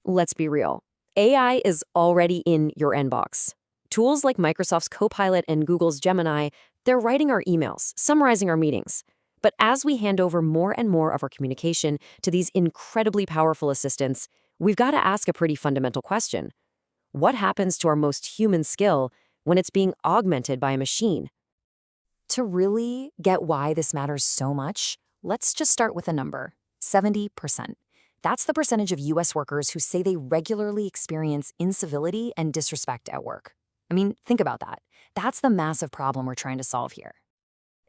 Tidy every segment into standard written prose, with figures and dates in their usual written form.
Let's be real. AI is already in your inbox. Tools like Microsoft's Copilot and Google's Gemini, they're writing our emails, summarizing our meetings. But as we hand over more and more of our communication to these incredibly powerful assistants, we've got to ask a pretty fundamental question. What happens to our most human skill when it's being augmented by a machine? To really get why this matters so much, let's just start with a number: 70%. That's the percentage of US workers who say they regularly experience incivility and disrespect at work. I mean, think about that. That's the massive problem we're trying to solve here.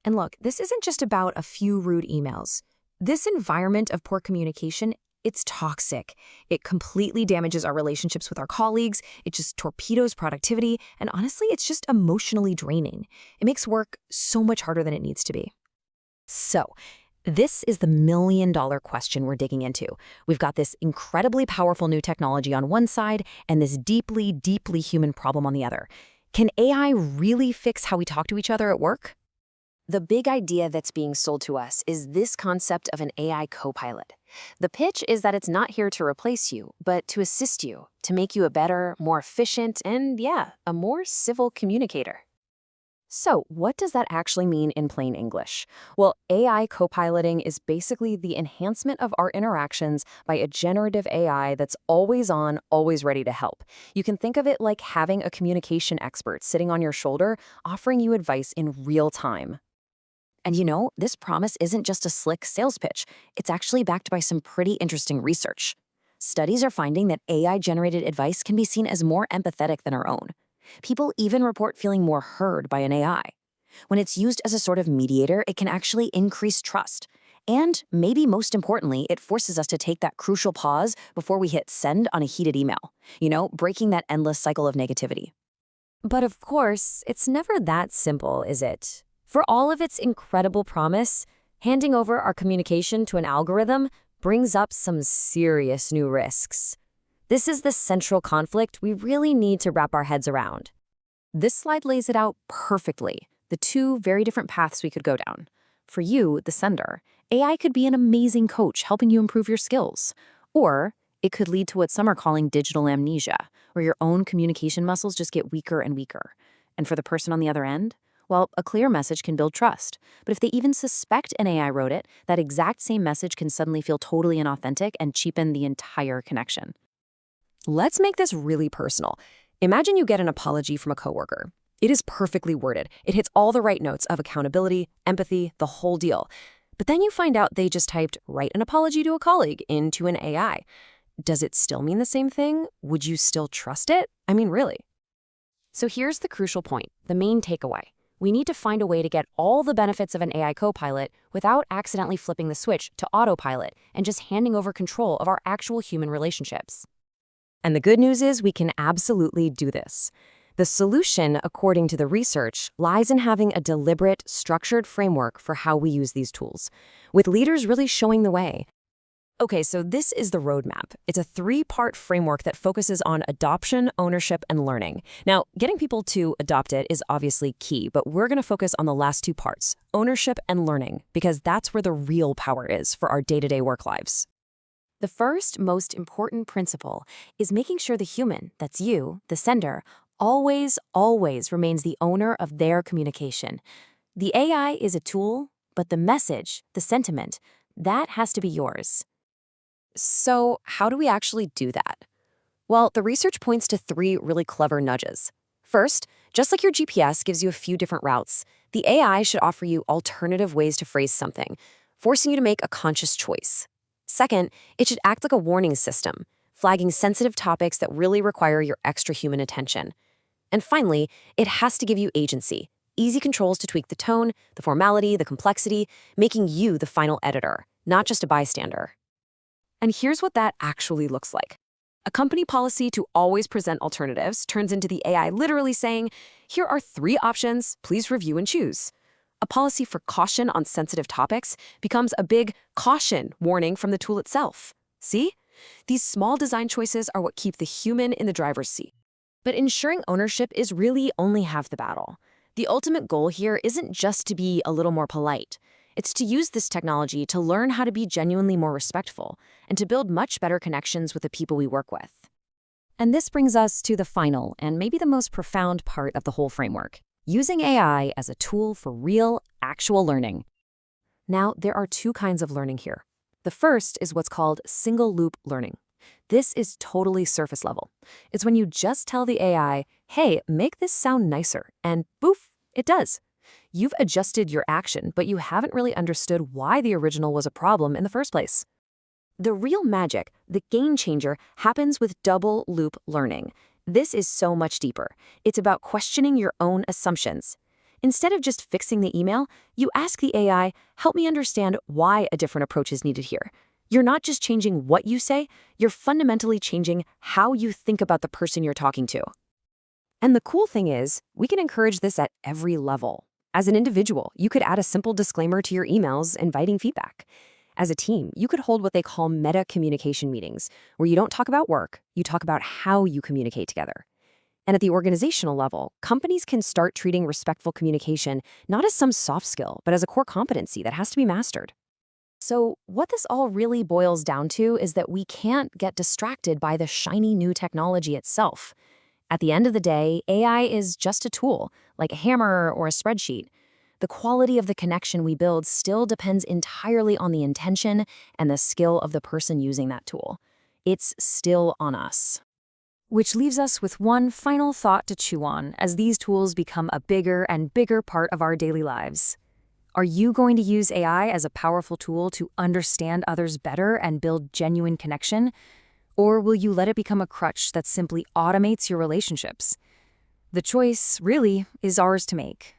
And look, this isn't just about a few rude emails. This environment of poor communication, it's toxic. It completely damages our relationships with our colleagues, it just torpedoes productivity, and honestly, it's just emotionally draining. It makes work so much harder than it needs to be. So, this is the million-dollar question we're digging into. We've got this incredibly powerful new technology on one side and this deeply, deeply human problem on the other. Can AI really fix how we talk to each other at work? The big idea that's being sold to us is this concept of an AI copilot. The pitch is that it's not here to replace you, but to assist you, to make you a better, more efficient, and a more civil communicator. So, what does that actually mean in plain English? Well, AI copiloting is basically the enhancement of our interactions by a generative AI that's always on, always ready to help. You can think of it like having a communication expert sitting on your shoulder, offering you advice in real time. And this promise isn't just a slick sales pitch. It's actually backed by some pretty interesting research. Studies are finding that AI-generated advice can be seen as more empathetic than our own. People even report feeling more heard by an AI. When it's used as a sort of mediator, it can actually increase trust. And maybe most importantly, it forces us to take that crucial pause before we hit send on a heated email, breaking that endless cycle of negativity. But of course, it's never that simple, is it? For all of its incredible promise, handing over our communication to an algorithm brings up some serious new risks. This is the central conflict we really need to wrap our heads around. This slide lays it out perfectly, the two very different paths we could go down. For you, the sender, AI could be an amazing coach helping you improve your skills. Or it could lead to what some are calling digital amnesia, where your own communication muscles just get weaker and weaker. And for the person on the other end, well, a clear message can build trust. But if they even suspect an AI wrote it, that exact same message can suddenly feel totally inauthentic and cheapen the entire connection. Let's make this really personal. Imagine you get an apology from a coworker. It is perfectly worded. It hits all the right notes of accountability, empathy, the whole deal. But then you find out they just typed "write an apology to a colleague" into an AI. Does it still mean the same thing? Would you still trust it? I mean, really. So here's the crucial point, the main takeaway. We need to find a way to get all the benefits of an AI copilot without accidentally flipping the switch to autopilot and just handing over control of our actual human relationships. And the good news is we can absolutely do this. The solution, according to the research, lies in having a deliberate, structured framework for how we use these tools, with leaders really showing the way. Okay, so this is the roadmap. It's a 3-part framework that focuses on adoption, ownership, and learning. Now, getting people to adopt it is obviously key, but we're going to focus on the last 2 parts, ownership and learning, because that's where the real power is for our day-to-day work lives. The first, most important principle is making sure the human, that's you, the sender, always, always remains the owner of their communication. The AI is a tool, but the message, the sentiment, that has to be yours. So how do we actually do that? Well, the research points to 3 really clever nudges. First, just like your GPS gives you a few different routes, the AI should offer you alternative ways to phrase something, forcing you to make a conscious choice. Second, it should act like a warning system, flagging sensitive topics that really require your extra human attention. And finally, it has to give you agency, easy controls to tweak the tone, the formality, the complexity, making you the final editor, not just a bystander. And here's what that actually looks like. A company policy to always present alternatives turns into the AI literally saying, "Here are 3 options, please review and choose." A policy for caution on sensitive topics becomes a big caution warning from the tool itself. See? These small design choices are what keep the human in the driver's seat. But ensuring ownership is really only half the battle. The ultimate goal here isn't just to be a little more polite. It's to use this technology to learn how to be genuinely more respectful and to build much better connections with the people we work with. And this brings us to the final and maybe the most profound part of the whole framework, using AI as a tool for real, actual learning. Now, there are two kinds of learning here. The first is what's called single-loop learning. This is totally surface level. It's when you just tell the AI, hey, make this sound nicer, and boof, it does. You've adjusted your action, but you haven't really understood why the original was a problem in the first place. The real magic, the game changer, happens with double-loop learning. This is so much deeper. It's about questioning your own assumptions. Instead of just fixing the email, you ask the AI, help me understand why a different approach is needed here. You're not just changing what you say, you're fundamentally changing how you think about the person you're talking to. And the cool thing is, we can encourage this at every level. As an individual, you could add a simple disclaimer to your emails inviting feedback. As a team, you could hold what they call meta-communication meetings, where you don't talk about work, you talk about how you communicate together. And at the organizational level, companies can start treating respectful communication not as some soft skill, but as a core competency that has to be mastered. So what this all really boils down to is that we can't get distracted by the shiny new technology itself. At the end of the day, AI is just a tool, like a hammer or a spreadsheet. The quality of the connection we build still depends entirely on the intention and the skill of the person using that tool. It's still on us. Which leaves us with one final thought to chew on as these tools become a bigger and bigger part of our daily lives. Are you going to use AI as a powerful tool to understand others better and build genuine connection? Or will you let it become a crutch that simply automates your relationships? The choice, really, is ours to make.